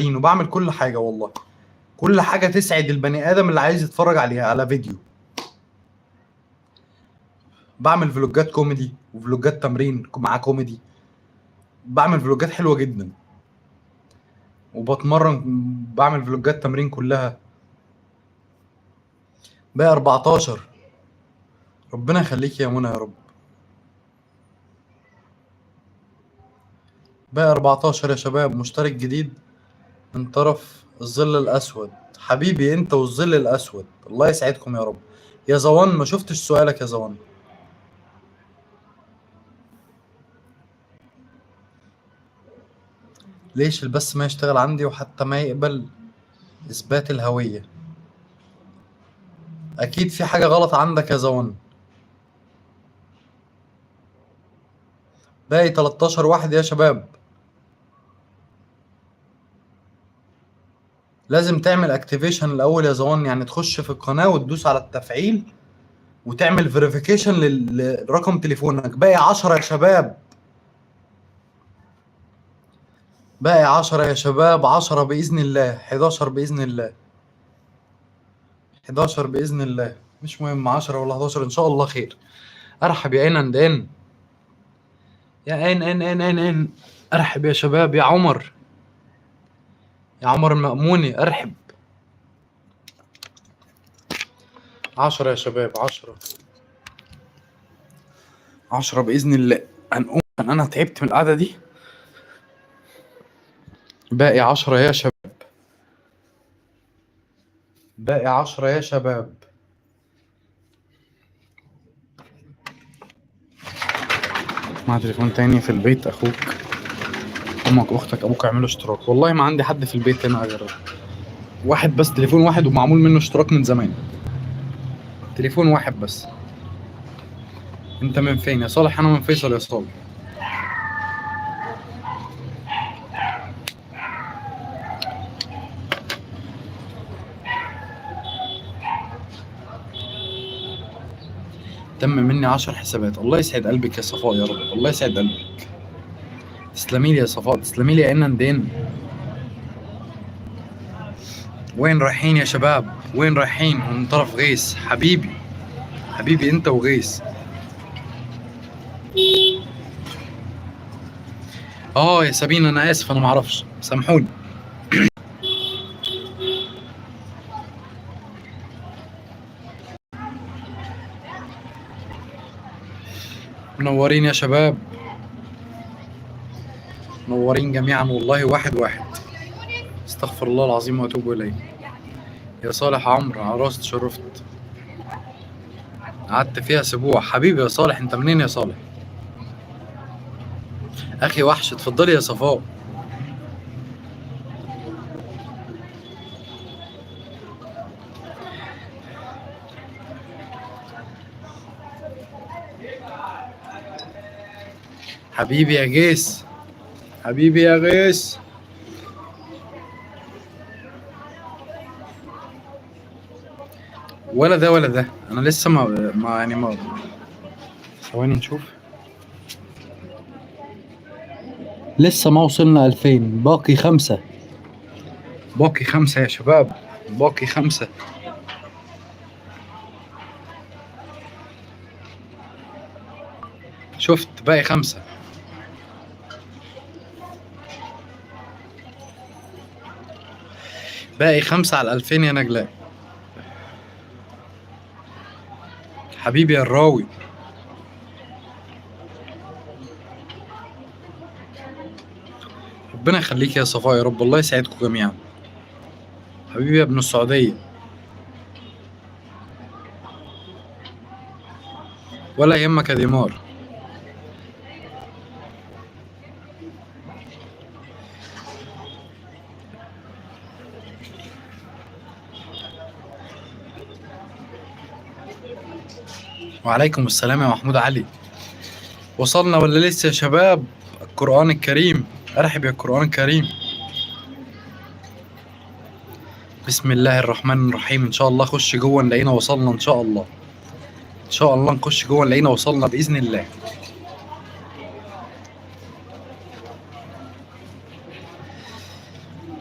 وبعمل كل حاجة والله، كل حاجة تسعد البني آدم اللي عايز يتفرج عليها على فيديو. بعمل فلوجات كوميدي وفلوجات تمرين مع كوميدي، بعمل فلوجات حلوة جدا، وبتمرن بعمل فلوجات تمرين كلها. بقى 14. ربنا يخليك يا منى يا رب. بقى 14 يا شباب، مشترك جديد من طرف الظل الأسود. حبيبي انت والظل الأسود، الله يسعدكم يا رب. يا زوان ما شفتش سؤالك يا زوان. ليش البث ما يشتغل عندي وحتى ما يقبل إثبات الهوية؟ أكيد في حاجة غلط عندك يا زوان. باقي 13 واحد يا شباب. لازم تعمل اكتيفيشن الأول يا زوان، يعني تخش في القناة وتدوس على التفعيل وتعمل فيريفيكيشن لرقم تليفونك. باقي 10 يا شباب، باقي 10 يا شباب. 10 بإذن الله، 11 بإذن الله، 11 بإذن الله. مش مهم 10 ولا 11، إن شاء الله خير. أرحب يا إن أند إن، يا إن. أرحب يا شباب. يا عمر، يا عمر المأموني أرحب. 10 يا شباب، 10 10 بإذن الله. هنقوم، أنا تعبت من القعدة دي. باقي 10 يا شباب، باقي 10 يا شباب. مع تليفون تاني في البيت. أخوك، أمك، أختك، أبوك يعملوا اشتراك. والله ما عندي حد في البيت هنا غير واحد بس، تليفون واحد ومعمول منه اشتراك من زمان. تليفون واحد بس. أنت من فين يا صالح؟ أنا من فيصل يا صالح. تم مني 10 حسابات. الله يسعد قلبك يا صفاء يا رب، الله يسعد قلبك. تسلمي لي يا صفاء، تسلمي لي يا إن دين. وين رايحين يا شباب؟ وين رايحين؟ من طرف غيث. حبيبي، حبيبي انت وغيث. يا سابين انا اسف، انا معرفش، سامحوني. منورين يا شباب، منورين جميعا والله. واحد واحد. استغفر الله العظيم واتوب اليه. يا صالح عمرو، على راسي اتشرفت. قعدت فيها اسبوع. حبيبي يا صالح، انت منين يا صالح؟ اخي وحش. اتفضلي يا صفاء. حبيبي يا غيث، حبيبي يا غيث. ولا ده ولا ده، انا لسه ما ثواني نشوف. لسه ما وصلنا 2000، باقي 5. باقي 5 يا شباب، باقي 5. شفت؟ باقي 5. باقي 5 على 2000 يا نجلاء. حبيبي يا الراوي. ربنا يخليك يا صفاء يا رب، الله يسعدكم جميعا. حبيبي يا ابن السعودية. ولا يهمك يا ديمار. وعليكم السلام يا محمود علي. وصلنا ولا لسه يا شباب؟ القرآن الكريم. ارحب يا القرآن الكريم. بسم الله الرحمن الرحيم. ان شاء الله خش جوه نلاقينا وصلنا، ان شاء الله، ان شاء الله نخش جوه نلاقينا وصلنا باذن الله.